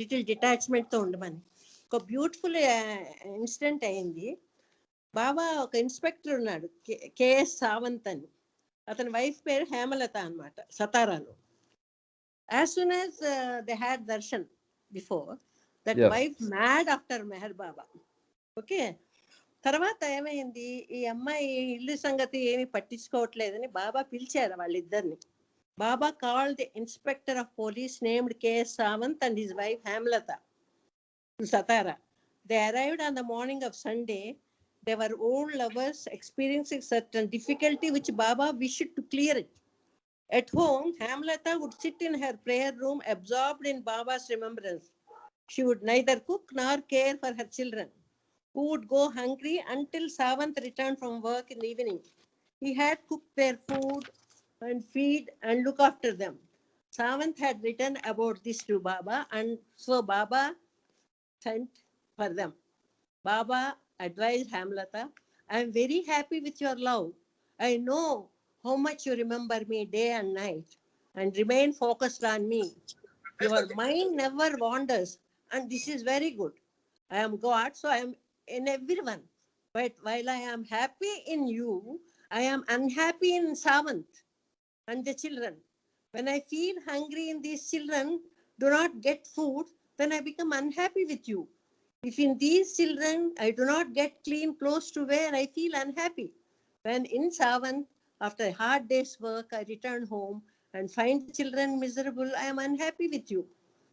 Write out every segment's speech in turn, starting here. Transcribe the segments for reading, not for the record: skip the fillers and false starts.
Little డిటాచ్మెంట్తో ఉండమని. ఒక beautiful incident అయింది. బాబా ఒక ఇన్స్పెక్టర్ ఉన్నాడు, కేఎస్ సావంత్ అని. అతని వైఫ్ పేరు హేమలత అనమాట, సతారాలో. As soon as they had darshan before, that wife mad after Meher Baba. Okay, తర్వాత ఏమైంది, ఈ అమ్మాయి ఇల్లు సంగతి ఏమి పట్టించుకోవట్లేదని బాబా పిలిచారు వాళ్ళిద్దరిని. Baba called the inspector of police named K.S. Savant and his wife Hemlata to Satara. They arrived on the morning of Sunday. They were old lovers experiencing certain difficulty which Baba wished to clear it. At home, Hemlata would sit in her prayer room absorbed in Baba's remembrance. She would neither cook nor care for her children, who would go hungry until Savant returned from work in the evening. He had cooked their food and feed and look after them. Savant had written about this to Baba, and so Baba sent for them. Baba advised Hemlata, I am very happy with your love. I know how much you remember me day and night and remain focused on me. Your mind never wanders, and this is very good. I am God, so I am in everyone. But while I am happy in you, I am unhappy in Savant and the children. When I feel hungry in these children do not get food, then I become unhappy with you. If in these children I do not get clean clothes to wear, I feel unhappy. When in Savant, after a hard day's work, I return home and find the children miserable, I am unhappy with you.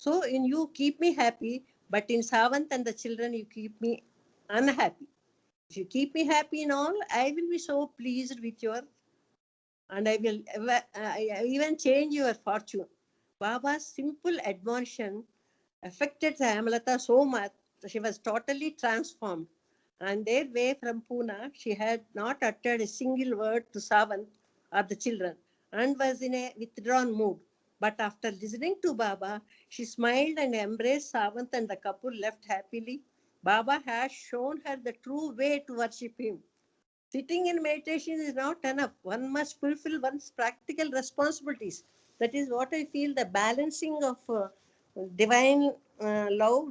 So in you keep me happy, but in Savant and the children you keep me unhappy. If you keep me happy in all, I will be so pleased with your, and I will even change your fortune. Baba's simple admonition affected Hemlata so much, she was totally transformed. On their way from Pune, she had not uttered a single word to Savant or the children and was in a withdrawn mood. But after listening to Baba, she smiled and embraced Savant, and the couple left happily. Baba has shown her the true way to worship him. Sitting in meditation is not enough. One must fulfill one's practical responsibilities. That is what I feel, the balancing of divine love.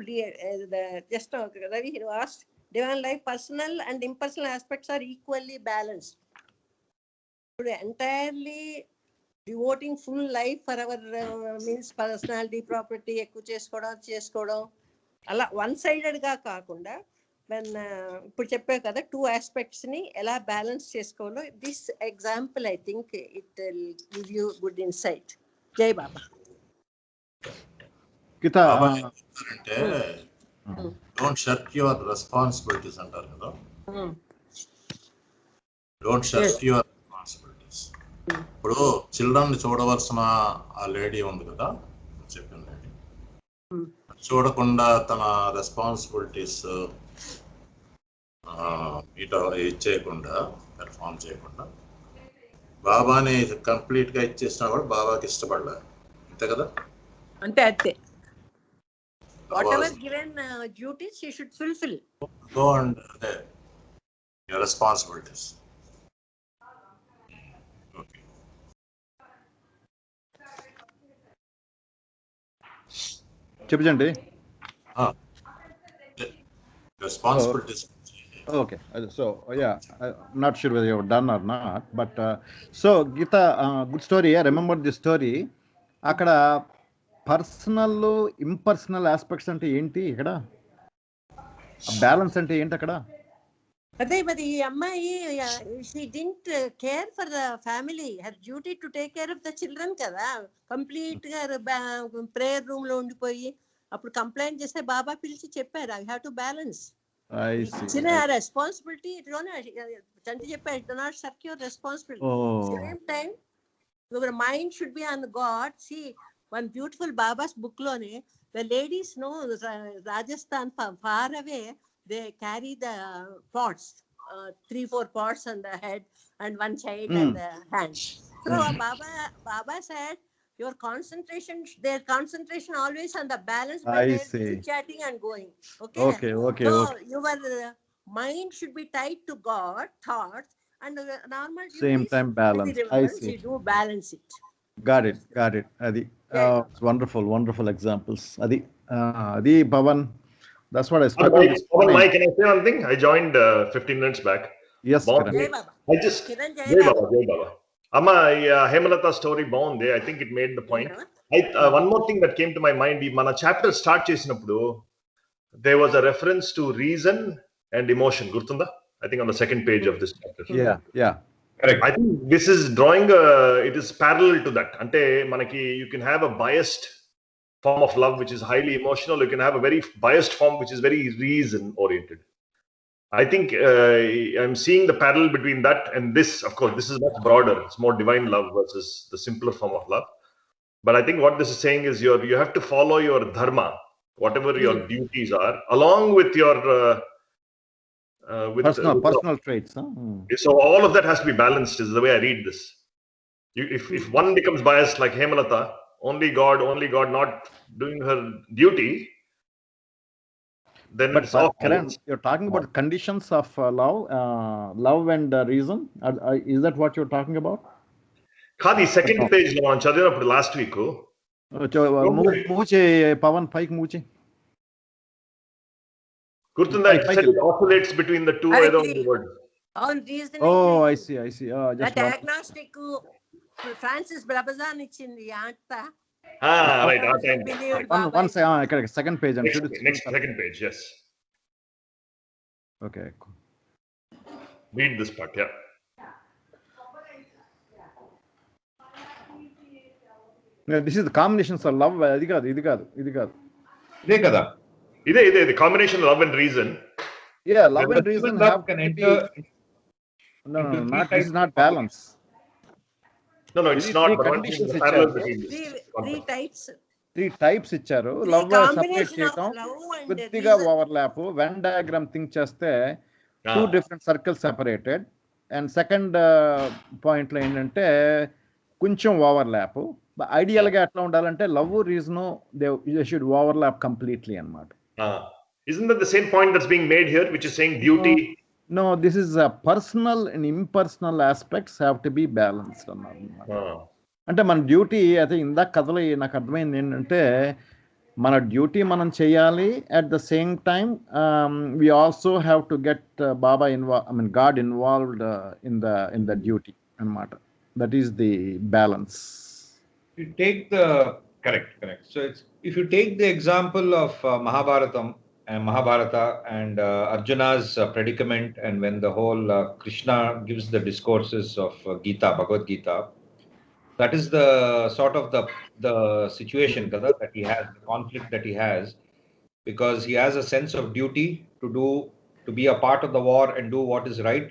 Ravi asked, divine life, personal and impersonal aspects are equally balanced. Entirely devoting full life for our means personality, property, ఎక్కువ చేసుకోవడం అలా one సైడెడ్గా కాకుండా, when ఇప్పుడు చెప్పే కదా two aspects ని ఎలా balance చేసుకోవాలో, this example I think it will give you good insight. జై బాబా. అంటే డోంట్ షర్క్ యువర్ రెస్పాన్సిబిలిటీస్ అంటారు కదా, డోంట్ షర్క్ యువర్ రెస్పాన్సిబిలిటీస్. ఇప్పుడు చిల్డ్రన్ చూడవలసిన ఆ లేడీ ఉంది కదా, చెప్పిన లేడీ చూడకుండా తన రెస్పాన్సిబిలిటీస్ ఇచ్చేయకుండా, పెర్ఫామ్ చేయకుండా బాబాని కంప్లీట్ గా ఇచ్చేసినా కూడా బాబాకి ఇష్టపడలేదు, అంతే కదా? అంతే అంతే. whatever given duties she should fulfill. Go and your responsibilities. Okay. చెప్పండి. Responsibilities. Okay, so yeah, I'm not sure whether you've done or not, but so Geeta, good story. I remember this story. అక్కడ personal impersonal aspects అంటే ఏంటి, ఇక్కడ balance అంటే ఏంటి అక్కడ? అదే మరి ఈ అమ్మాయి she didn't care for the family, her duty to take care of the children కదా. కంప్లీట్ గా ప్రేయర్ రూమ్ లో ఉండిపోయి అప్పుడు కంప్లైంట్ చేస్తే బాబా పిలిచి చెప్పారు, ఐ హావ్ టు బ్యాలెన్స్. ఇచ్చిన రెస్పాన్సిబిలిటీ ఇట్లోనే చంటి చెప్పారు, it not shirk your responsibility. Same time your mind should be on God. See one beautiful Baba's book lone, the ladies know Rajasthan far away, they carry the pots, 3-4 pots on the head and one child on the hand. So Baba said your concentration, their concentration always on the balance, but they're chatting and going. Okay. So your mind should be tied to God thoughts, and normal same time balance. I see. You do balance it. Got it. Adi, wonderful examples. Adi. Adi Pavan. That's what I struggled this Pavan, morning. Mike, can I say one thing? I joined 15 minutes back. Yes, Bagundi. Kiran. జై బాబా I just Kiran జై Jai Baba Baba, Jai Baba. Amma, Hemalata story bagundi. I think it made the point. One more thing that came to my mind, ఈ మన chapter start చేసినప్పుడు there was a reference to reason and emotion. Gurtunda? I think on the second page of this chapter. Yeah. Correct. I think this is drawing it is parallel to that. Ante manaki you can have a biased form of love which is highly emotional. You can have a very biased form which is very reason oriented. I think I'm seeing the parallel between that and this. Of course, this is much broader. It's more divine love versus the simpler form of love. But I think what this is saying is you have to follow your dharma, whatever your duties are, along with your personal traits. Huh? So all of that has to be balanced. Is the way I read this. If one becomes biased like Hemalata, only God, not doing her duty, then But it's off. Karan, you're talking about conditions of love and reason. Is that what you're talking about? Khadi second page lo man chadinappudu last week. Mooche Pavan Pike Mooche. Gurtunda, it said it oscillates between the two. I don't know the word. అవును reason Oh, I see. Diagnostic Francis Brabazon ఇచ్చింది ఆంత Right. One second page. Next second page. Yes. Okay. Cool. Read this part. Yeah. This is the combinations of love. ఇది కాదు. ఇదే కదా. ఇదే the combination of love and reason. Yeah, love and reason have can to enter. No, this is not balance. No, it's not. But Conditions the parallel between three three types ఇచ్చారు. Love separate చేయటం, కొద్దిగా overlap. Venn diagram think చేస్తే 2 different circles separated. And second point లో ఏంటంటే కొంచెం overlap. Ideal గా ఎట్లా ఉండాలంటే love reason they should overlap completely అన్నమాట. Isn't that the same point that's being made here, which is saying duty? No, this is personal and impersonal aspects have to be balanced అన్నమాట. అంటే మన duty అయితే ఇందాక కథలో నాకు అర్థమైంది ఏంటంటే మన డ్యూటీ మనం చేయాలి. At the same time we also have to get Baba involved, God involved in the duty అన్నమాట. That is the balance. You take the correct. So if you take the example of Mahabharata and Arjuna's predicament, and when the whole Krishna gives the discourses of Bhagavad Gita, that is the sort of the situation that he has, the conflict that he has, because he has a sense of duty to be a part of the war and do what is right.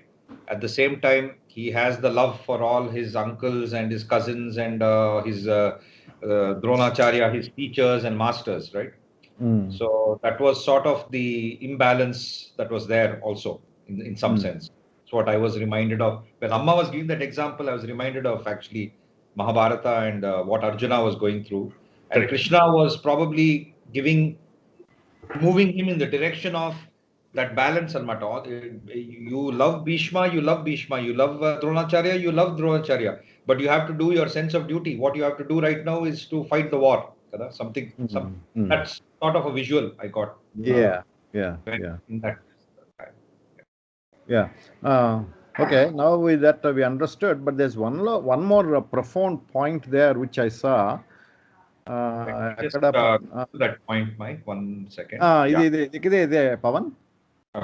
At the same time, he has the love for all his uncles and his cousins and his Dronacharya, his teachers and masters, right? So that was sort of the imbalance that was there also in some sense. It's what I was reminded of. When Amma was giving that example, I was reminded of actually Mahabharata and what Arjuna was going through. And Krishna was probably moving him in the direction of that balance. You love Bhishma, you love Dronacharya, you love Dronacharya. But you have to do your sense of duty. What you have to do right now is to fight the war. That's sort of a visual I got. In that. Okay, now with that we understood, but there's one more profound point there which I saw. That point, Mike, 1 second. Ide Pavan.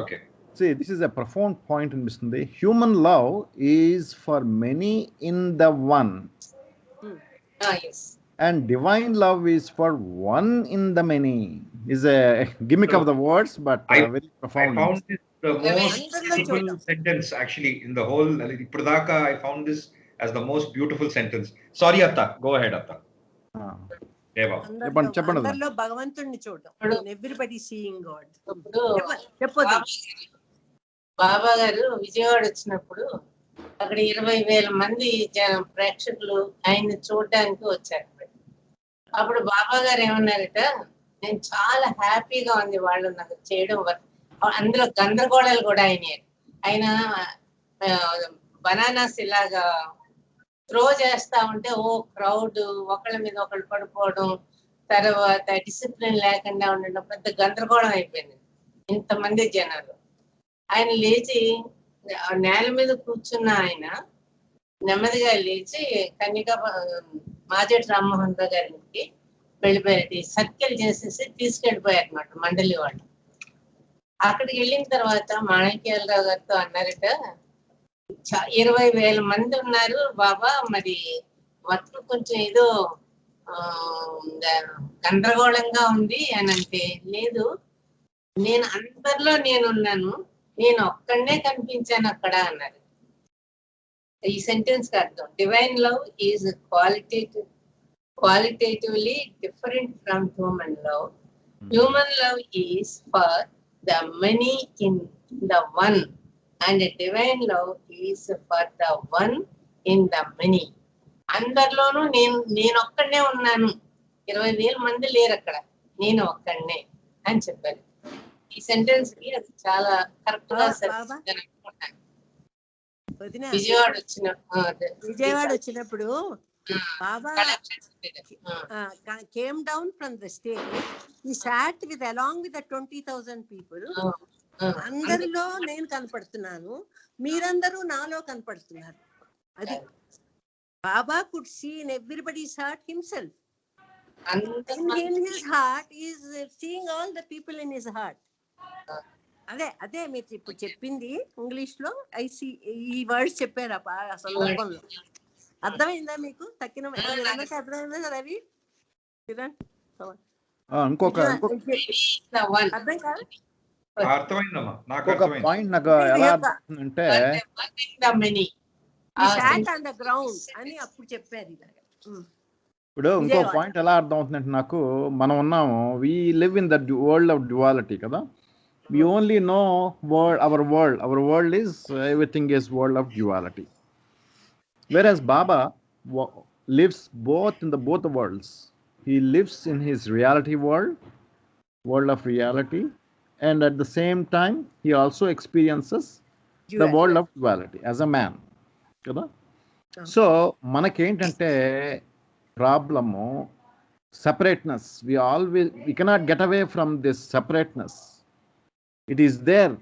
Okay. See, this is a profound point in Vishnu. Human love is for many in the one. Yes. And divine love is for one in the many. Is a gimmick of the words, but very profound. I found this the most beautiful sentence actually in the whole Pradaka. I found this as the most beautiful sentence. Sorry, Atta. Go ahead, Atta. అందరిలో భగవంతుడిని చూడడం. Everybody seeing God. చెప్పొద్దు. బాబా గారు విజయవాడ వచ్చినప్పుడు అక్కడ 20,000 మంది ప్రేక్షకులు ఆయన్ని చూడడానికి వచ్చారు. అప్పుడు బాబా గారు ఏమన్నారట, నేను చాలా హ్యాపీగా ఉంది వాళ్ళు నాకు చేయడం వరకు. అందులో గందరగోళాలు కూడా ఆయన బనానాస్ ఇలాగా త్రో చేస్తా ఉంటే క్రౌడ్ ఒకళ్ళ మీద ఒకళ్ళు పడిపోవడం, తర్వాత డిసిప్లిన్ లేకుండా ఉండడం పెద్ద గందరగోళం అయిపోయింది ఇంతమంది జనాలు. ఆయన లేచి నేల మీద కూర్చున్న ఆయన నెమ్మదిగా లేచి మాజేటి రామ్మోహన్ రావు గారికి వెళ్ళిపోయారు. సర్కిల్ చేసేసి తీసుకెళ్ళిపోయారు అనమాట మండలి వాళ్ళు. అక్కడికి వెళ్ళిన తర్వాత మాణిక్యాలరావు గారితో అన్నారట, 20,000 మంది ఉన్నారు బాబా, మరి వర్క్ కొంచెం ఏదో గందరగోళంగా ఉంది అని అంటే, లేదు నేను అందరిలో నేనున్నాను, నేను ఒక్కడనే కనిపించాను అక్కడ అన్నారు. ఈ సెంటెన్స్ కి అర్థం divine love is qualitatively different from human love. Human love is for the many in the one, and divine love is for the one in the many. అందరిలోనూ నేను ఒక్కడనే ఉన్నాను, 20,000 మంది లేరు అక్కడ, నేను ఒక్కడనే అని చెప్పారు. ఈ సెంటెన్స్ కి అది చాలా కరెక్ట్ గా అనుకుంటాను. విజయవాడ వచ్చినప్పుడు బాబా came down from the stage. He sat along with the 20,000 people. అందరిలో నేను కనపడుతున్నాను, మీరందరూ నాలో కనపడుతున్నారు. అది బాబా could see in everybody's heart himself. And in his heart is seeing all the people in his heart. అదే మీరు ఇప్పుడు చెప్పింది ఇంగ్లీష్ లో ఐసి ఈ వర్డ్స్ చెప్పారు ఆ సందర్భంలో. అర్థమైందా మీకు? తక్కిన అర్థమైందా రవి? ఇంకొక పాయింట్ నాకు ఎలా అర్థమైందంటే, అని అప్పుడు చెప్పారు ఇలాగా. ఇప్పుడు ఇంకో పాయింట్ ఎలా అర్థం అవుతుందంటే నాకు, మనం ఉన్నాము, we live in the world of duality కదా. We only know our world is everything is world of duality, whereas Baba lives both in the both worlds. He lives in his reality world of reality, and at the same time he also experiences the world of duality as a man kada. So manakentante problem separateness. We cannot get away from this separateness. It is there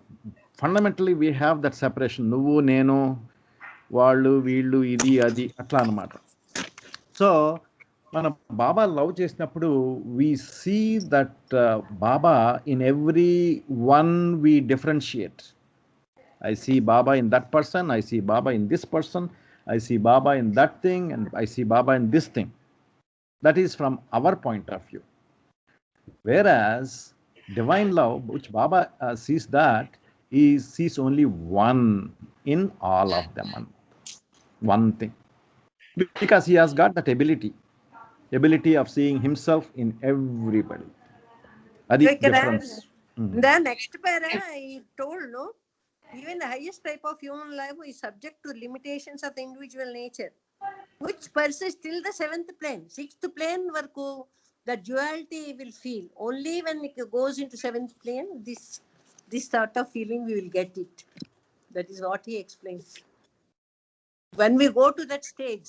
fundamentally. We have that separation, నువ్వు నేను, వాళ్ళు వీళ్ళు, ఇది అది అట్లా అన్నమాట. So మనం బాబా love చేసినప్పుడు we see that Baba in every one we differentiate. I see Baba in that person, I see Baba in this person, I see Baba in that thing, and I see Baba in this thing. That is from our point of view. Whereas divine love, which Baba sees, that he sees only one in all of them, one thing, because he has got that ability of seeing himself in everybody. Adi difference. The next para he told, no, even the highest type of human life is subject to limitations of the individual nature, which persists till the 7th plane. 6th plane varaku the duality will feel. Only when it goes into 7th plane, this sort of feeling we will get it. That is what he explains. When we go to that state,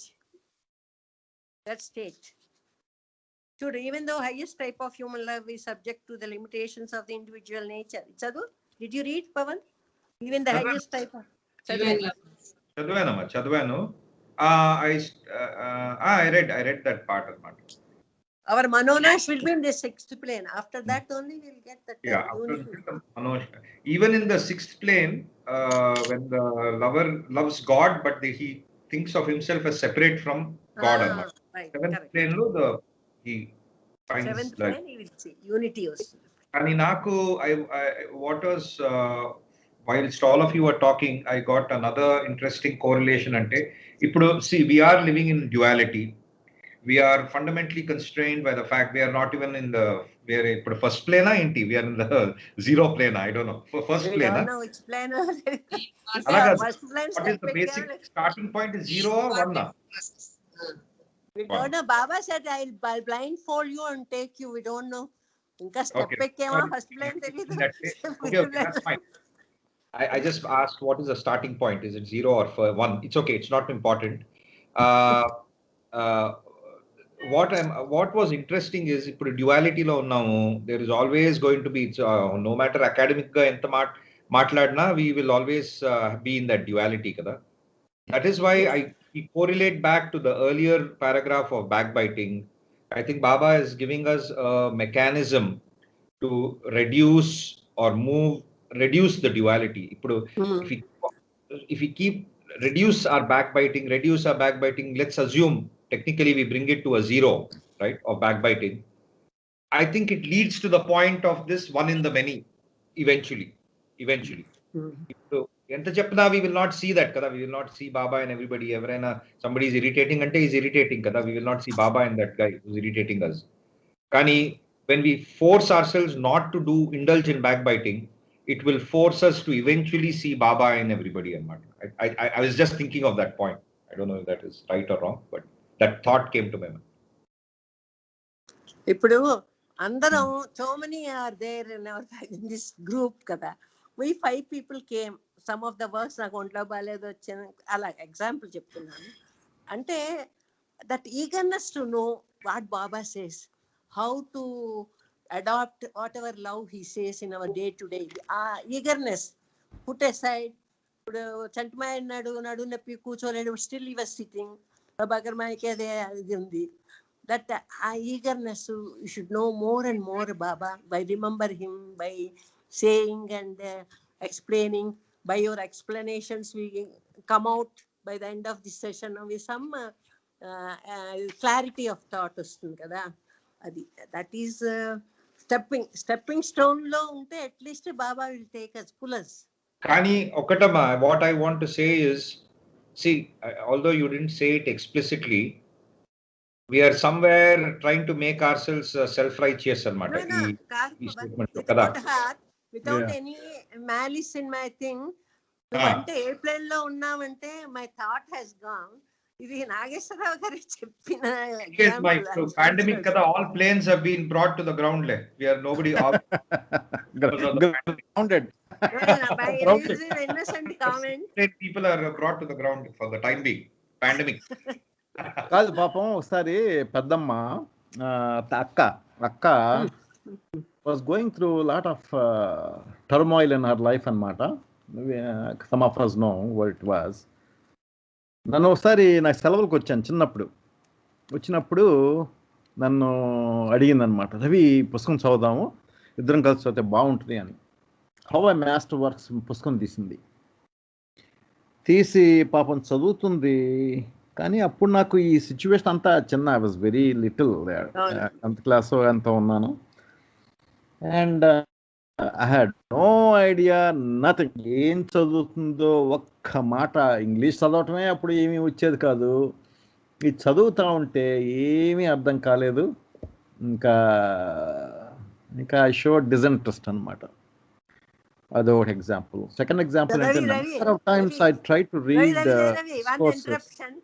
should, even though highest type of human life is subject to the limitations of the individual nature. Chadu, did you read, Pavan? Even the highest type of చదివాను. I read that part of it. Our Manonash will be in the 6th plane. After that only we will get that. Even in the 6th plane, when the lover loves God, but he thinks of himself as separate from God. Right, 7th plane lo he finds 7th plane he will see unity also. Ani naku what was whilst all of you were talking, I got another interesting correlation. Ante ippudu see, we are living in duality. We are fundamentally constrained by the fact we are not even in the first plane. We are in the 0 plane. I don't know. For first plane. I don't know which plane. First plane. What is the basic starting point? Is 0 or 1? We don't know. Baba said, I'll blindfold you and take you. We don't know. Inka step ekkema first plane teliyadu. Okay, that's fine. I just asked what is the starting point? Is it 0 or 1? It's okay. It's not important. what was interesting is ఇప్పుడు duality లో ఉన్నాము. There is always going to be no matter academic గా ఎంత మాట్లాడినా we will always be in that duality కదా. That is why we correlate back to the earlier paragraph of backbiting. I think Baba is giving us a mechanism to reduce the duality. If we keep reduce our backbiting, let's assume technically we bring it to a zero, right, of backbiting. I think it leads to the point of this one in the many eventually. ఎంత చెప్పినా we will not see that kada. We will not see Baba and everybody. Everaina somebody is irritating ante is irritating kada. We will not see Baba and that guy who's irritating us. Kani when we force ourselves not to indulge in backbiting, it will force us to eventually see Baba and everybody. I was just thinking of that point. I don't know if that is right or wrong, but that thought came to my mind. ఇప్పుడు అందరం so many are there in this group కదా. We 5 people came. Some of the works నాకు ఒంట్లో బాగాలేదు వచ్చాను అలా example చెప్తున్నాను. అంటే that eagerness to know what Baba says, how to adopt whatever love he says in our day to day, eagerness put aside. ఇప్పుడు చంటమాయ నడు నొప్పి కూర్చోలేడు, still he was sitting. Prabhakar మాయకి అదే ఇది ఉంది. That eagerness, you should know more and more Baba by remember him, by saying and explaining. By your explanations we come out by the end of this session with some clarity of thought వస్తుంది కదా. అది that is stepping stone లో ఉంటే at least Baba will take us, pull us. కానీ ఒకటమ్మా, what I want to say is, see, although you didn't say it explicitly, we are somewhere trying to make ourselves self-righteous అన్నమాట. Without any malice in my thing. అంటే airplane లో ఉన్నామంటే my thought has gone. ఇది నాగేశ్వరరావు గారు చెప్పిన pandemic kada, all planes have been brought to the ground. We are nobody grounded. By innocent comment, people are brought to the ground for the time being. Pandemic. కాదు పాపం ఒకసారి పెద్దమ్మ అక్క was going through a lot of turmoil in her life అన్నమాట. Some of us know what it was. నన్ను ఒకసారి నాకు సెలవులకు వచ్చాను చిన్నప్పుడు. వచ్చినప్పుడు నన్ను అడిగిందనమాట, రవి పుస్తకం చదువుదాము, ఇద్దరం కలిసి చదివితే బాగుంటుంది అని. హౌ ఐ మాస్టర్ వర్క్స్ పుస్తకం తీసి పాపం చదువుతుంది. కానీ అప్పుడు నాకు ఈ సిచ్యువేషన్ అంతా చిన్న, I was very little, 10th class అంత ఉన్నాను. And I had no idea, nothing. ఏం చదువుతుందో ఒక్క మాట. ఇంగ్లీష్ చదవటమే అప్పుడు ఏమీ వచ్చేది కాదు. ఇది చదువుతూ ఉంటే ఏమీ అర్థం కాలేదు. ఇంకా ఐ షోడ్ డిస్ఇంట్రెస్ట్ అనమాట. అదొకటి ఎగ్జాంపుల్. సెకండ్ ఎగ్జాంపుల్ అంటే number of times I try to read interruption.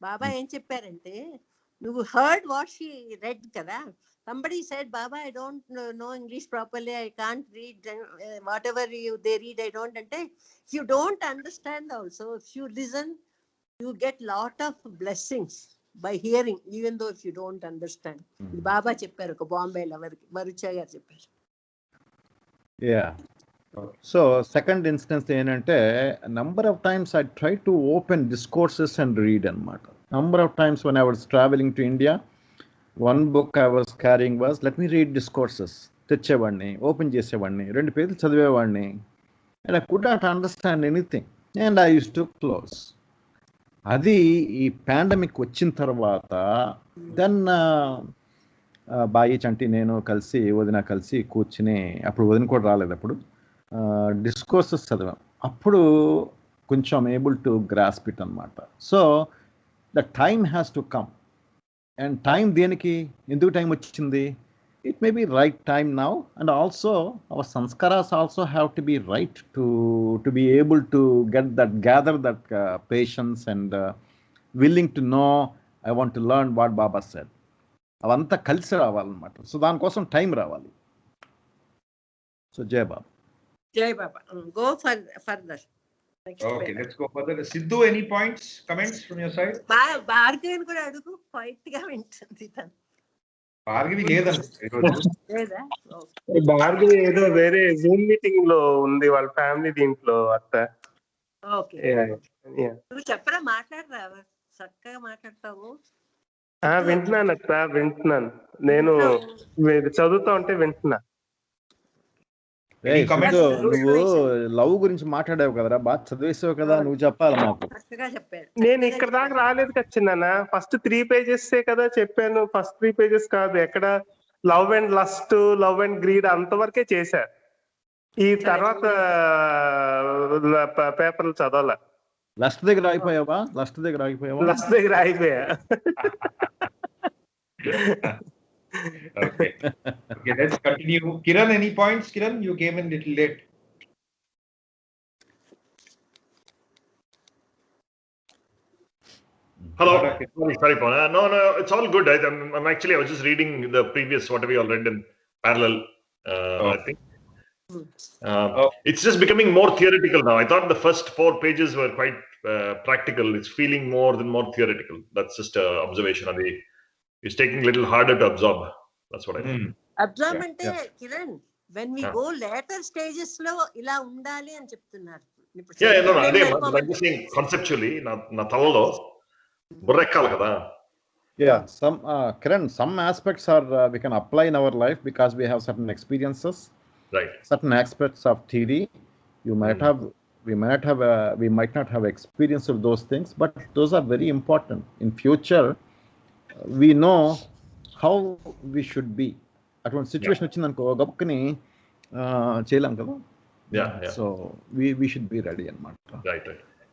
Baba ఏం చెప్పారంటే, నువ్వు హర్డ్ వాట్ షీ రెడ్ కదా. Somebody said, Baba, I don't know English properly, I can't read whatever they read, I don't. If you don't understand also, if you listen, you get lot of blessings by hearing, even though if you don't understand. Baba చెప్పారు బాంబేలో వరుచా గారు చెప్పారు. Yeah. So second instance ఏంటంటే, number of times I tried to open discourses and read అన్నమాట. Number of times when I was traveling to India, one book I was carrying was, let me read discourses. తెచ్చేవాడిని, open చేసేవాడిని, 2 పేజీలు చదివేవాడిని. And I could not understand anything and I use to close. అది ఈ pandemic వచ్చిన తర్వాత then బాయి చంటి నేను కలిసి, వదిన కలిసి కూర్చుని, అప్పుడు వదిన కూడా రాలేదు, అప్పుడు డిస్కోర్సెస్ చదివాం. అప్పుడు కొంచెం ఏబుల్ టు గ్రాస్ప్ ఇట్ అనమాట. So the time has to come. And time దేనికి, ఎందుకు టైం వచ్చింది? It may be right time now. And also our sanskaras also have to be right to be able to gather that patience and willing to know, I want to learn what Baba said. అవంతా కలిసి రావాలన్నమాట. So దానికోసం time రావాలి. So జై బాబా. జై Baba. Go further. Next Okay, let's go further. Sidhu, any points, comments from your side? భార్గవిని కూడా అడుగు, quiet గా వింటుంది తను. భార్గవి లేదనుకుంటా ఈరోజు. లేదా? భార్గవి ఏదో వేరే జూమ్ మీటింగ్ లో ఉంది వాళ్ళ ఫ్యామిలీ దీంట్లో అత్త. ఓకే, నువ్వు చెప్పరా, మాట్లాడరా, చక్కగా మాట్లాడతావు. వింటున్నాను అత్త, వింటున్నాను. నేను చదువుతా ఉంటే వింటున్నా. Any comments? నువ్వు లవ్ గురించి మాట్లాడావు కదరా, బాగా చదివేసావు కదా, నువ్వు చెప్పాలి మాకు. చక్కగా చెప్పాడు. నేను ఇక్కడ దాకా రాలేదు కచ్చిన్నానా, ఫస్ట్ 3 pages కదా చెప్పాను. ఫస్ట్ 3 pages కాదు, ఎక్కడ love and lust, love and greed అంతవరకే చేశా. ఈ తర్వాత పేపర్లు చదవాల. లస్ట్ దగ్గర ఆగిపోయావా? లస్ట్ దగ్గర ఆగిపోయావా? లస్ట్ దగ్గర ఆగిపోయా. Okay. Okay, let's continue. Kiran, any points? Kiran, you came in little late. Hello. Sorry, Pawan. No, it's all good. I'm actually, I was just reading the previous, whatever you all read in parallel, I think. It's just becoming more theoretical now. I thought the first 4 pages were quite practical. It's feeling more theoretical. That's just an observation. It's taking a little harder to absorb. That's what I think. Observe అంటే Kiran, when we go later stages లో ఇలా ఉండాలి అని చెప్తున్నారు. No, I'm just saying conceptually, na thalalo burrekkala kada. Yeah, Kiran, some aspects are we can apply in our life because we have certain experiences, Right. certain aspects of theory. We might not have experience of those things, but those are very important. In future, we know how we should be. అటువంటి situation వచ్చిందనుకో గబుక్కుని చేయలేం కదా. Yeah. So we should be ready అన్నమాట. Right.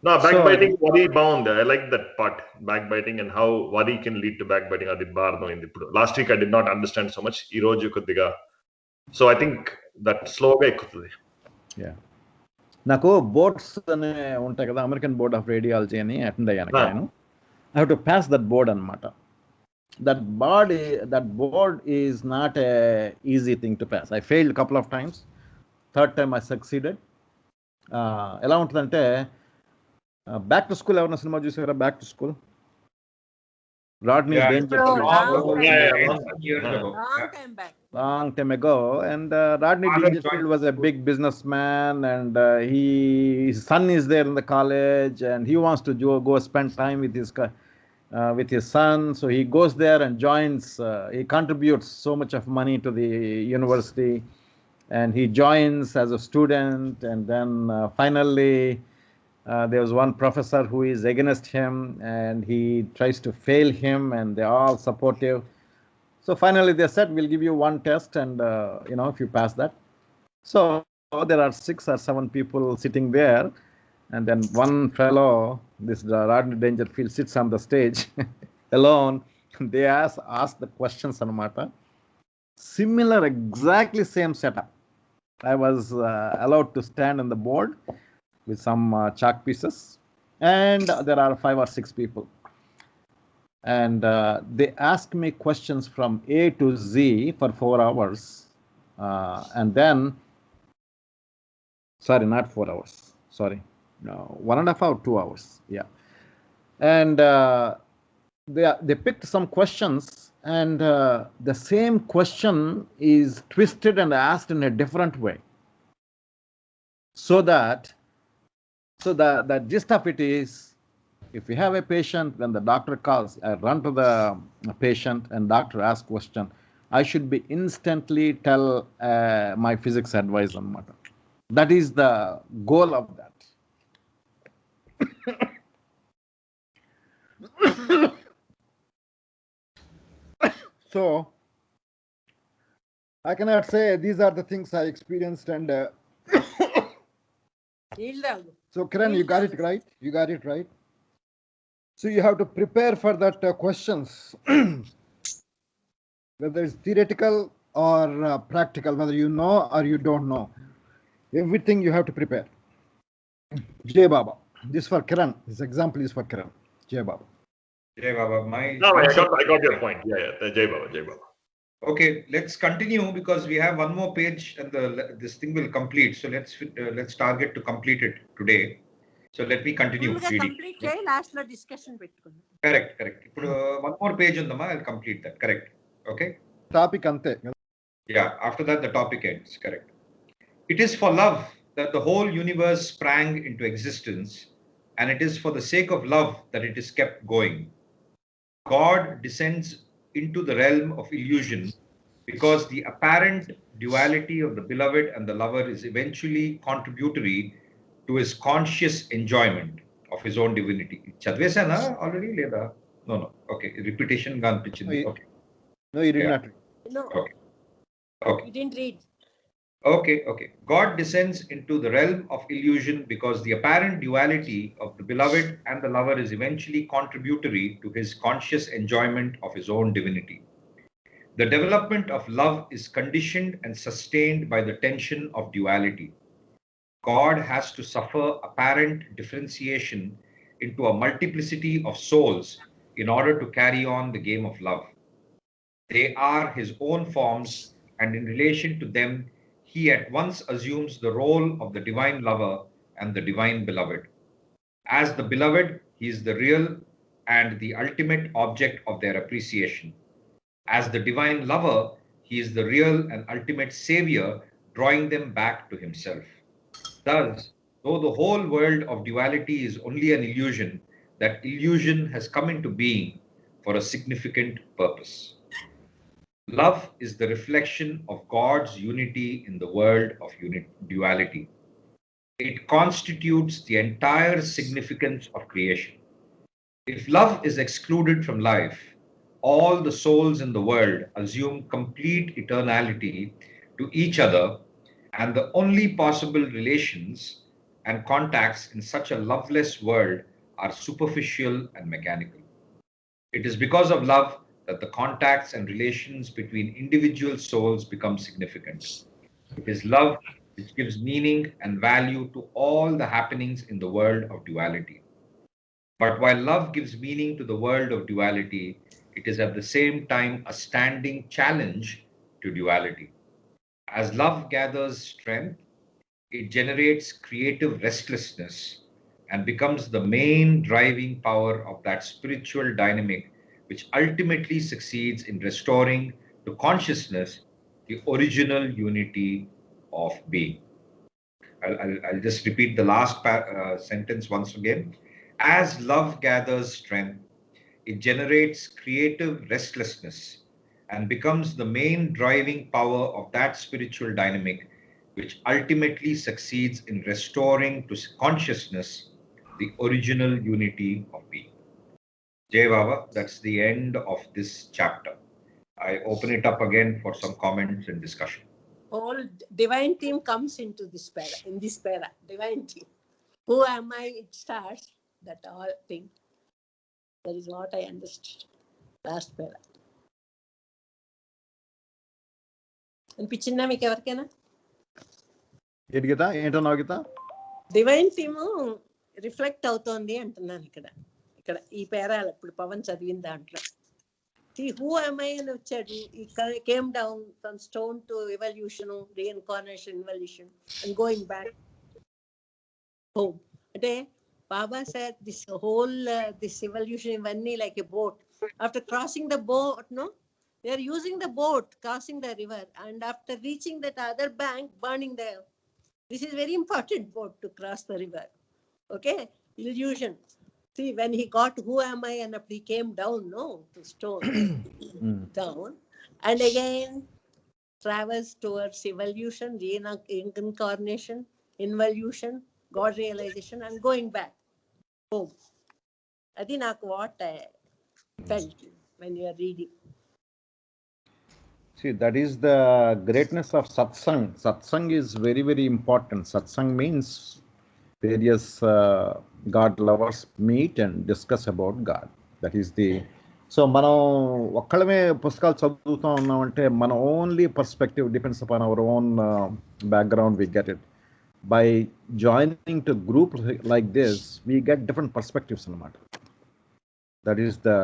No, backbiting, worry bound. I like that part. Backbiting and how worry can lead to backbiting. Adi barno indi ippudu. Last week I did not understand so much. Ee roju koddiga. So I think that slowగా ఎక్కుతుంది. Yeah. నాకు boards అనే ఉంటాయి కదా, American board of radiology అని attend అయ్యాను నేను. I have to pass that board అన్నమాట. That board is not a easy thing to pass. I failed a couple of times. Third time I succeeded. ఎలా ఉంటుందంటే, back to school ఎవరైనా cinema చూసారా? Back to school, Rodney Dangerfield. Long time ago, and Rodney Dangerfield was a big businessman, and his son is there in the college, and he wants to go spend time with his son. So he goes there and joins. He contributes so much of money to the university, and he joins as a student. And then finally, there was one professor who is against him, and he tries to fail him, and they're all supportive. So finally, they said, "We'll give you one test, and if you pass that." So there are 6 or 7 people sitting there. And then one fellow, this Rodney Dangerfield, sits on the stage alone. They ask the questions anamata. Similar, exactly same setup. I was allowed to stand on the board with some chalk pieces, and there are 5 or 6 people. And they asked me questions from A to Z for 4 hours. And then, sorry, not 4 hours. Sorry. No, 1.5 or 2 hours. Yeah. And they picked some questions, and the same question is twisted and asked in a different way. So the gist of it is, if you have a patient, when the doctor calls, I run to the patient and doctor asks question, I should be instantly tell my physics advisor. That is the goal of that. So I cannot say these are the things I experienced, and so Kiran, you got it right. So you have to prepare for that questions, whether it's theoretical or practical, whether you know or you don't know. Everything you have to prepare. Jai Baba. This for Kiran. This example is for Kiran. Jai Baba. Jai Baba. No, I got your point. Yeah. Jai Baba. Okay, let's continue because we have one more page and this thing will complete. So let's target to complete it today. So let me continue reading. Complete చేయి, last లో discussion పెట్టుకుందాం. Correct. ఇప్పుడు one more page undama, I'll complete that. Correct. Okay. Topic ante. Yeah, after that the topic ends. Correct. It is for love that the whole universe sprang into existence, and it is for the sake of love that it is kept going. God descends into the realm of illusion because the apparent duality of the beloved and the lover is eventually contributory to his conscious enjoyment of his own divinity. Chadvesana already leda? No. Okay, repetition ga anpichindi. Okay. No, you did not. No, Okay. you didn't read. Okay. God descends into the realm of illusion because the apparent duality of the beloved and the lover is eventually contributory to his conscious enjoyment of his own divinity. The development of love is conditioned and sustained by the tension of duality. God has to suffer apparent differentiation into a multiplicity of souls in order to carry on the game of love. They are his own forms, and in relation to them, he at once assumes the role of the divine lover and the divine beloved. As the beloved, he is the real and the ultimate object of their appreciation. As the divine lover, he is the real and ultimate savior, drawing them back to himself. Thus, though the whole world of duality is only an illusion, that illusion has come into being for a significant purpose. Love is the reflection of God's unity in the world of duality. It constitutes the entire significance of creation. If love is excluded from life, all the souls in the world assume complete eternality to each other, and the only possible relations and contacts in such a loveless world are superficial and mechanical. It is because of love that the contacts and relations between individual souls become significant. It is love which gives meaning and value to all the happenings in the world of duality. But while love gives meaning to the world of duality, it is at the same time a standing challenge to duality. As love gathers strength, it generates creative restlessness and becomes the main driving power of that spiritual dynamic which ultimately succeeds in restoring to consciousness the original unity of being. I'll just repeat the last sentence once again. As love gathers strength, it generates creative restlessness and becomes the main driving power of that spiritual dynamic which ultimately succeeds in restoring to consciousness the original unity of being. Jai Baba, that's the end of this chapter. I open it up again for some comments and discussion. Whole divine theme comes into this para, divine theme. Who am I? It starts, that all thing. That is what I understood. Last para. అనిపించిందా మీకు ఎవరికైనా? ఏంటి గీత? ఏంటన్నావు గీత? Divine theme reflect అవుతోంది అంటున్నాను ఇక్కడ ఈ పేరాలు ఇప్పుడు పవన్ చదివిన దాంట్లో. See, who am I అని వచ్చాడు. He came down from stone to evolution, reincarnation, evolution, and going back home. అంటే Baba said this whole this evolution ఇవన్నీ like a boat. After crossing the boat, no, they are using the boat, crossing the river, and after reaching that other bank, burning the. This is very important boat to cross the river. Okay, illusion. See, when he got who am I and he came down, no, to stone down, and again travels towards evolution, reincarnation, involution, God realization, and going back home. I think that's what I felt when you are reading. See, that is the greatness of satsang. Satsang is very, very important. Satsang means various God lovers meet and discuss about God. That is the. So, మనం ఒక్కళ్ళమే పుస్తకాలు చదువుతూ ఉన్నామంటే మన only perspective depends upon our own background we get it. By joining to groups like this, we get different perspectives అన్నమాట. That is the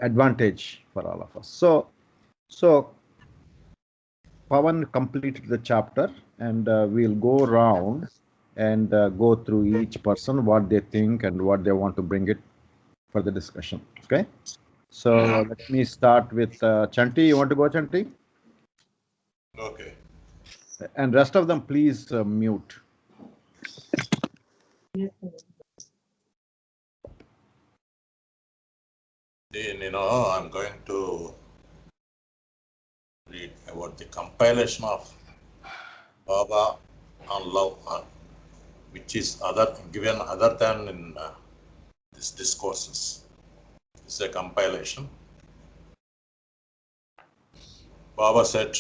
advantage for all of us. So Pawan completed the chapter, and we'll go around and go through each person, what they think and what they want to bring it for the discussion. Okay. So let me start with Chanti. You want to go, Chanti? Okay. And rest of them, please mute. I'm going to read about the compilation of Baba on love, which is given other than in these discourses. It's a compilation. Baba said,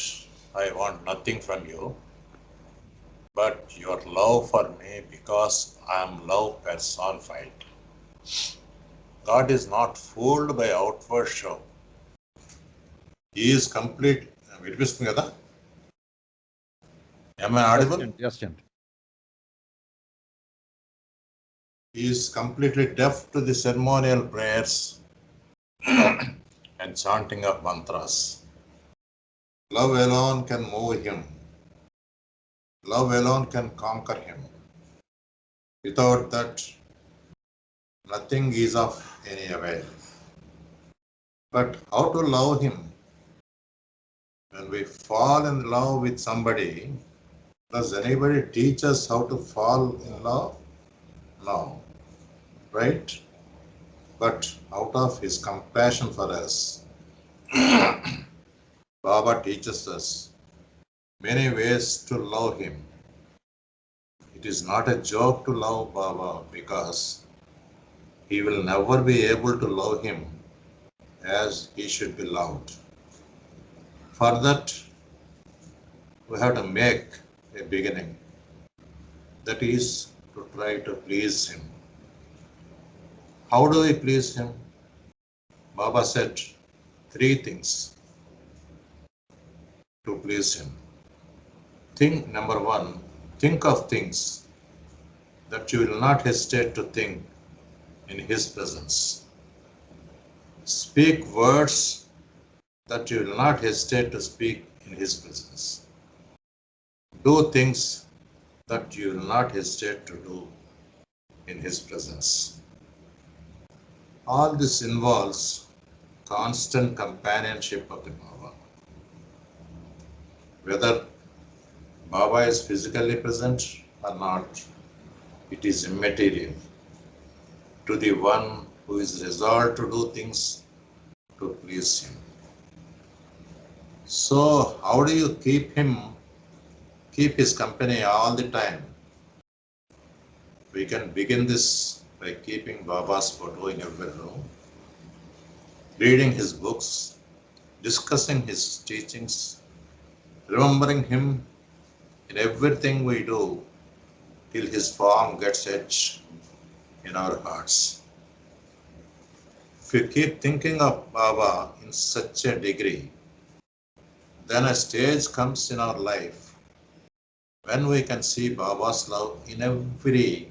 I want nothing from you but your love for me, because I am love personified. God is not fooled by outward show. He is complete. Am I audible? Yes, Chanti. He is completely deaf to the ceremonial prayers and chanting of mantras. Love alone can move him. Love alone can conquer him. Without that, nothing is of any avail. But how to love him? When we fall in love with somebody, does anybody teach us how to fall in love? No. Right? But out of his compassion for us, Baba teaches us many ways to love him. It is not a joke to love Baba, because he will never be able to love him as he should be loved. For that, we have to make a beginning. That is to try to please him. How do we please him? Baba said 3 things to please him. Number 1, think of things that you will not hesitate to think in his presence. Speak words that you will not hesitate to speak in his presence. Do things that you will not hesitate to do in his presence. All this involves constant companionship of the Baba. Whether Baba is physically present or not, it is immaterial to the one who is resolved to do things to please him. So how do you keep his company all the time? We can begin this by keeping Baba's photo in every room, reading his books, discussing his teachings, remembering him in everything we do till his form gets etched in our hearts. If you keep thinking of Baba in such a degree, then a stage comes in our life when we can see Baba's love in every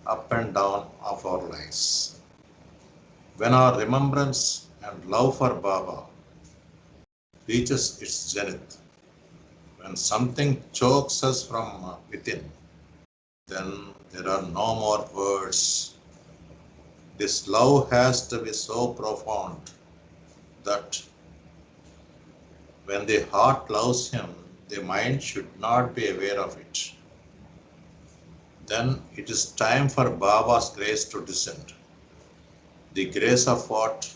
up and down of our lives. When our remembrance and love for Baba reaches its zenith, when something chokes us from within, then there are no more words. This love has to be so profound that when the heart loves him, the mind should not be aware of it. Then it is time for Baba's grace to descend. The grace of what?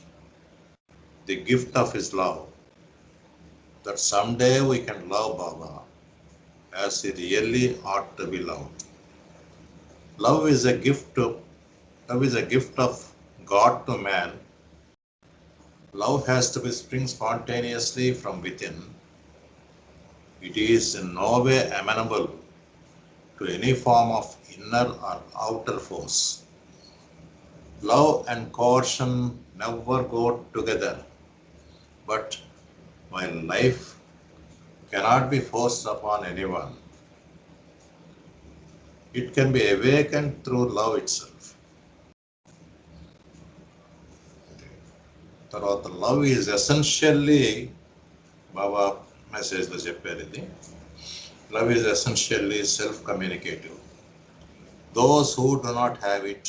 The gift of his love. That someday we can love Baba as he really ought to be loved. Love is a gift of God to man. Love has to be spring spontaneously from within. It is in no way amenable to any form of inner or outer force. Love and coercion never go together, but while life cannot be forced upon anyone, it can be awakened through love itself. తర్వాత love is essentially, Baba message lo చెప్పారు ఇది. Love is essentially self-communicative. Those who do not have it,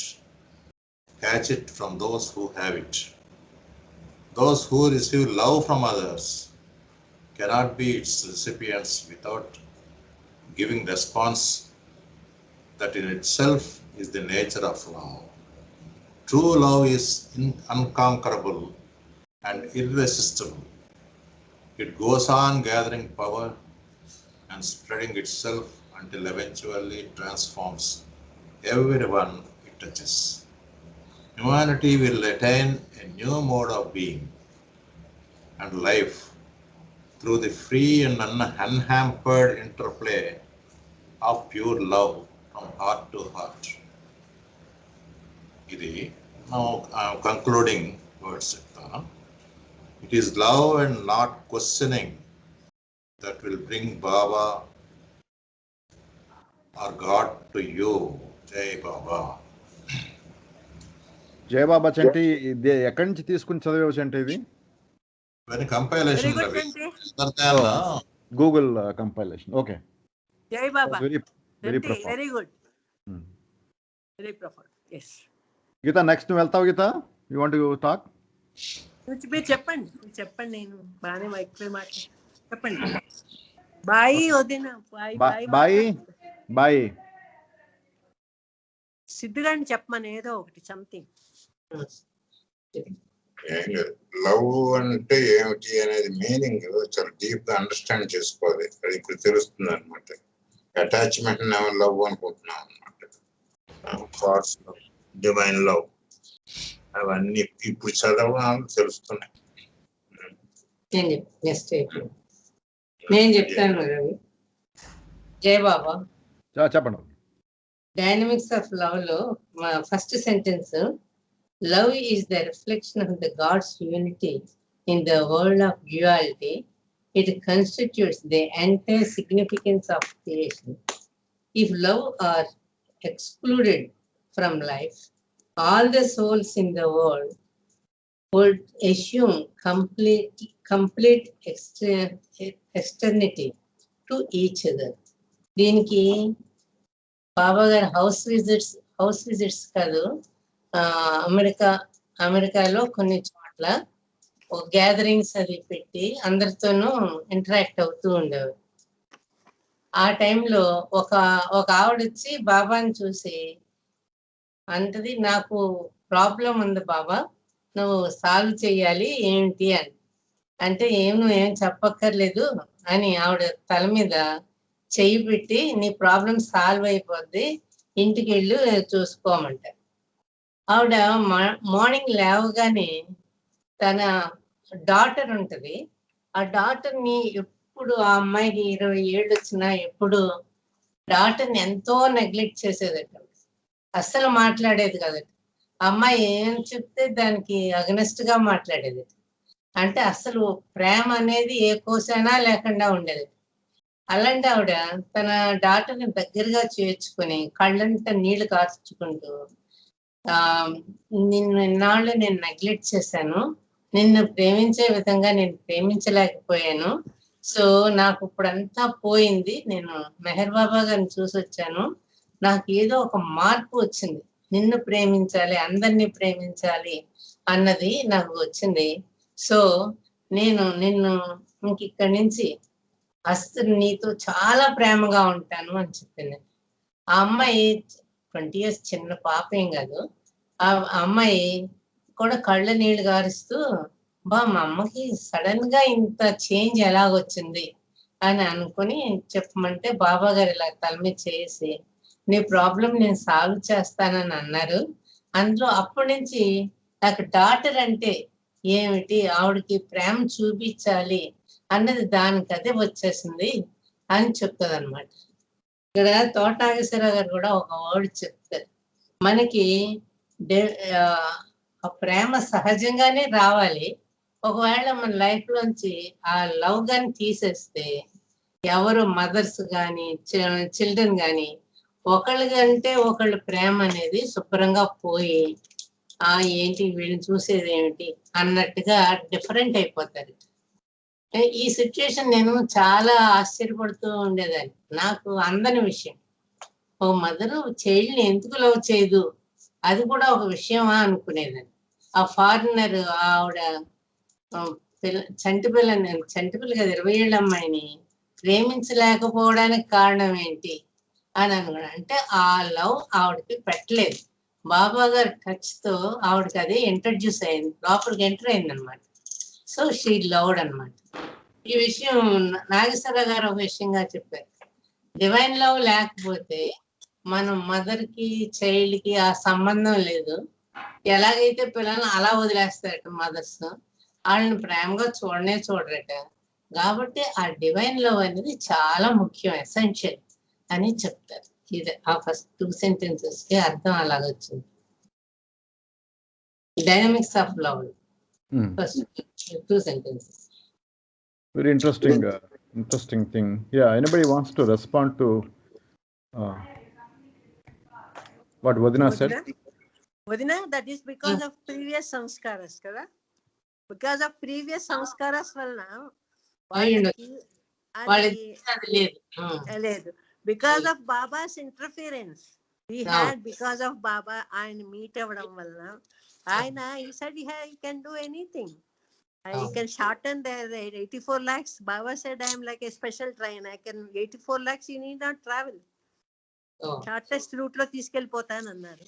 catch it from those who have it. Those who receive love from others cannot be its recipients without giving response that in itself is the nature of love. True love is unconquerable and irresistible. It goes on gathering power and spreading itself until eventually transforms everyone it touches. Humanity will attain a new mode of being and life through the free and unhampered interplay of pure love from heart to heart. ఇది concluding words చెప్తాను. It is love and not questioning that will bring Baba or God to you. Jai Baba. జయ బాబా చంటి ఇది ఎక్కడి నుంచి తీసుకుని చదివేవు చంటి ఇది? When compilation Very good, Ravi. Chante. Other than Google compilation. Okay, జై Baba. Very very Chante, profound. very good. Very profound. Yes. Geetha next నువ్వు వెళ్తావు Geetha? You want to talk? మీరు చెప్పండి, మీరు చెప్పండి. నేను బాగానే ఎక్కువ మాట్లాడు. చెప్పండి. బాయ్ వదిన. Bye bye bye bye. సిద్ధుగాని చెప్పమని ఏదో ఒకటి సంథింగ్. ఏం లేదు, లవ్ అంటే ఏమిటి అనేది మీనింగ్ చాలా డీప్ గా అండర్స్టాండ్ చేసుకోవాలి. అది ఇప్పుడు తెలుస్తుంది అనమాట. అటాచ్మెంట్ లవ్ అనుకుంటున్నాం అనమాట. ఫాల్స్ లవ్, డివైన్ లవ్, అవన్నీ ఇప్పుడు చదవడం తెలుస్తున్నాయి. నేను చెప్తాను రవి. జై బాబా. చెప్పండి. డైనమిక్స్ ఆఫ్ లవ్ లో first sentence, love is the reflection of the god's unity in the world of duality. It constitutes the entire significance of creation. If love are excluded from life, all the souls in the world would assume complete externity to each other. దీనికి బాబా గారు house visits కాదు, అమెరికాలో కొన్ని చోట్ల gatherings అది పెట్టి అందరితోనూ interact అవుతూ ఉండేవారు. ఆ టైంలో ఒక ఆవిడ వచ్చి బాబాని చూసి అంటది, నాకు ప్రాబ్లం ఉంది బాబా, నువ్వు సాల్వ్ చేయాలి ఏంటి అని. అంటే నువ్వేం చెప్పక్కర్లేదు అని ఆవిడ తల మీద చెయ్యి పెట్టి, నీ ప్రాబ్లం సాల్వ్ అయిపోద్ది, ఇంటికి వెళ్ళి చూసుకోమంట. ఆవిడ మార్నింగ్ లేవగానే తన డాటర్ ఉంటది, ఆ డాటర్ని ఎప్పుడు, ఆ అమ్మాయికి 20 ఏళ్ళు వచ్చినా ఎప్పుడు డాటర్ని ఎంతో నెగ్లెక్ట్ చేసేదట. అస్సలు మాట్లాడేది కదట. అమ్మాయి ఏం చెప్తే దానికి అగనెస్ట్ గా మాట్లాడేది. అంటే అసలు ప్రేమ అనేది ఏ కోసైనా లేకుండా ఉండేది. అలాంటి ఆవిడ తన డాటర్ని దగ్గరగా చేర్చుకుని కళ్ళంతా నీళ్లు కార్చుకుంటూ, ఇన్నాళ్ళు నేను నెగ్లెక్ట్ చేశాను, నిన్ను ప్రేమించే విధంగా నేను ప్రేమించలేకపోయాను, సో నాకు ఇప్పుడంతా పోయింది, నేను మెహర్ బాబా గారిని చూసి వచ్చాను, నాకు ఏదో ఒక మార్పు వచ్చింది, నిన్ను ప్రేమించాలి, అందరినీ ప్రేమించాలి అన్నది నాకు వచ్చింది. సో నేను నిన్ను ఇక్కడి నుంచి అసలు నీతో చాలా ప్రేమగా ఉంటాను అని చెప్పింది. ఆ అమ్మాయి 20 years చిన్న పాప ఏం కాదు. ఆ అమ్మాయి కూడా కళ్ళ నీళ్లు గారుస్తూ, మా అమ్మకి సడన్ గా ఇంత చేంజ్ ఎలాగొచ్చింది అని అనుకుని చెప్పమంటే బాబా గారు ఇలా తల మీద చేసి, నీ ప్రాబ్లం నేను సాల్వ్ చేస్తానని అన్నారు. అందులో అప్పటి నుంచి నాకు డాటర్ అంటే ఏమిటి, ఆవిడకి ప్రేమ చూపించాలి అన్నది దానికి అదే వచ్చేసింది అని చెప్తుంది అనమాట. ఇక్కడ తోట నాగేశ్వరరావు గారు కూడా ఒక వర్డ్ చెప్తారు, మనకి ఆ ప్రేమ సహజంగానే రావాలి. ఒకవేళ మన లైఫ్ లోంచి ఆ లవ్ గాని తీసేస్తే, ఎవరు మదర్స్ కానీ చిల్డ్రన్ కానీ ఒకళ్ళు కంటే ఒకళ్ళు ప్రేమ అనేది శుభ్రంగా పోయి, ఏంటి వీళ్ళని చూసేది ఏమిటి అన్నట్టుగా డిఫరెంట్ అయిపోతారు. ఈ సిచ్యుయేషన్ నేను చాలా ఆశ్చర్యపడుతూ ఉండేదాన్ని. నాకు అందని విషయం, ఓ మదర్ చైల్డ్ ని ఎందుకు లవ్ చేయదు, అది కూడా ఒక విషయమా అనుకునేదాన్ని. ఆ ఫారినర్ ఆవిడ చంటి పిల్ల కదా 20 ఏళ్ళ అమ్మాయిని ప్రేమించలేకపోవడానికి కారణం ఏంటి అని అనుకున్నా. అంటే ఆ లవ్ ఆవిడకి పెట్టలేదు. బాబా గారి టచ్ తో ఆవిడకి అదే ఇంట్రడ్యూస్ అయింది, లోపలికి ఎంటర్ అయింది అనమాట. సో షీ లవ్డ్ అనమాట. ఈ విషయం నాగేశ్వర గారు ఒక విషయంగా చెప్పారు, డివైన్ లవ్ లేకపోతే మనం మదర్ కి చైల్డ్ కి ఆ సంబంధం లేదు. ఎలాగైతే పిల్లల్ని అలా వదిలేస్తారట మదర్స్, వాళ్ళని ప్రేమగా చూడరట. కాబట్టి ఆ డివైన్ లవ్ అనేది చాలా ముఖ్యం, ఎసెన్షియల్ అని చెప్తారు. ఇది ఆ ఫస్ట్ 2 sentences కి అర్థం అలాగ వచ్చింది. Dynamics of love first 2 sentences. Very interesting thing. Yeah, anybody wants to respond to what Vadina said? Vadina, that is because of previous sanskaras kada. Because of previous sanskaras valna లేదు. Because of Baba's interference he had, because of Baba and meet avadam valna ayana he said he can do anything. He can shorten the 84 lakhs. Baba said I am like a special train, I can 84 lakhs you need not travel, shortest route లో తీసుకెళ్ళిపోతాను అన్నారు.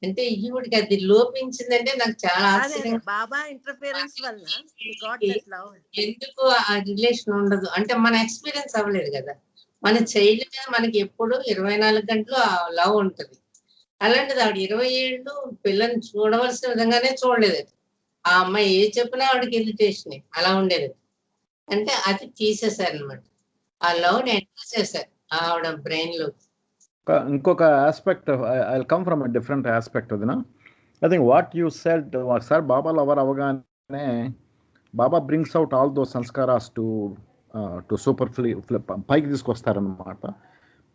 అంటే ఈవిడికి అది లోపించిందంటే నాకు చాలా ఆశ్చర్యం. బాబా interference వల్ల ఎందుకు ఆ రిలేషన్ ఉండదు అంటే మన ఎక్స్పీరియన్స్ అవ్వలేదు కదా. మన చైల్డ్ మీద మనకి ఎప్పుడు 24 గంటలు ఆ లవ్ ఉంటది. అలాంటిది ఆవిడ 20 ఏళ్ళు పిల్లని చూడవలసిన విధంగానే చూడలేదు. ఆ అమ్మాయి ఏ చెప్పినా ఆవిడకి ఇరిటేషన్ అలా ఉండేది. అంటే అది తీసేశారనమాట, ఆ లవ్ ని ఎంటర్ చేశారు ఆవిడ బ్రెయిన్ లో. ఇంకొక aspect, I come from a different aspect వదినా. I think what you said, sir Baba lover అవగానే బాబా brings out all those sanskaras to super flip పైకి తీసుకొస్తారనమాట.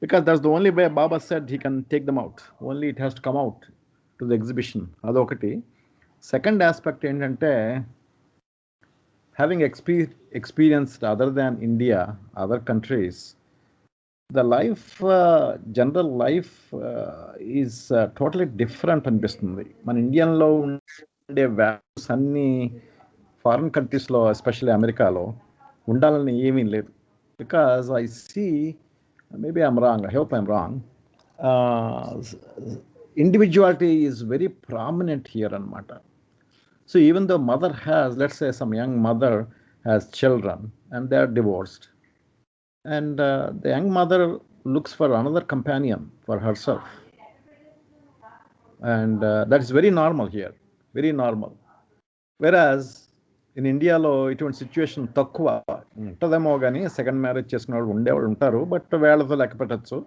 Because that's the only way Baba said he can take them out. Only it has to come out to the exhibition. అదొకటి. Second aspect ఏంటంటే, having experienced other than India, other countries, the life, general life is totally different అనిపిస్తుంది. మన ఇండియన్లో ఉండే values అన్నీ foreign కంట్రీస్లో, especially అమెరికాలో ఉండాలని ఏమీ లేదు. Because I see, maybe I'm wrong, I hope I'm wrong, individuality is very prominent here anamata. So even though mother has, let's say some young mother has children and they are divorced, and the young mother looks for another companion for herself, and that is very normal here, very normal. Whereas in India లో ఇటువంటి situation తక్కువ ఉంటుందేమో, కానీ second marriage చేసుకున్న వాళ్ళు ఉండేవాళ్ళు ఉంటారు, but వేళతో లెక్క పెట్టచ్చు.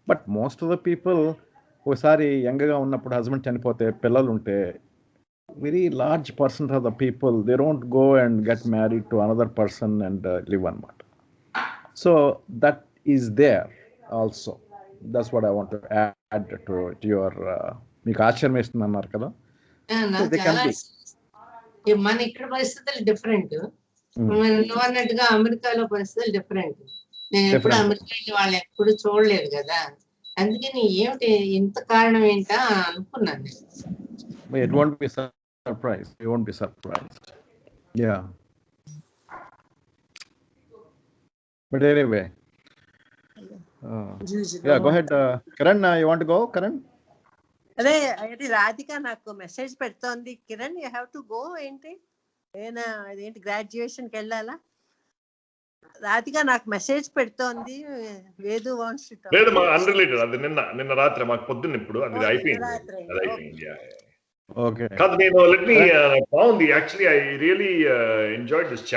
But most of the people ఒకసారి యంగ్గా ఉన్నప్పుడు హస్బెండ్ చనిపోతే, పిల్లలు ఉంటే, very large percent of the people they don't go and get married to another person and live అనమాట. So that is there also. That's what I want to add to your, మీకు ఆశ్చర్యం వేస్తుంది అన్నారు కదా. మన ఇక్కడ పరిస్థితులు డిఫరెంట్, నువ్వు అన్నట్టుగా అమెరికాలో పరిస్థితులు డిఫరెంట్. నేను ఎప్పుడు అమెరికా వాళ్ళు ఎప్పుడు చూడలేదు కదా, అందుకని ఏమిటి ఇంత కారణం ఏంటా అనుకున్నాను. It won't be surprised. You won't be surprised. Yeah. But anyway, yeah, go ahead. Karan, you want to go, Karan? అదే అది రాధిక నాకు మెసేజ్ పెడుతోంది, Kiran you have to go. ఏంటి అదేంటి గ్రాడ్యుయేషన్కి వెళ్ళాలా? రాధిక నాకు మెసేజ్ పెడుతోంది. Vedu wants to talk. లేదు, మా అన్రిలేటెడ్. అది నిన్న రాత్రి మాకు పొద్దున్న ఇప్పుడు అది అయిపోయింది. Okay. కాదు, నేను let me found the actually I really enjoyed this chapter.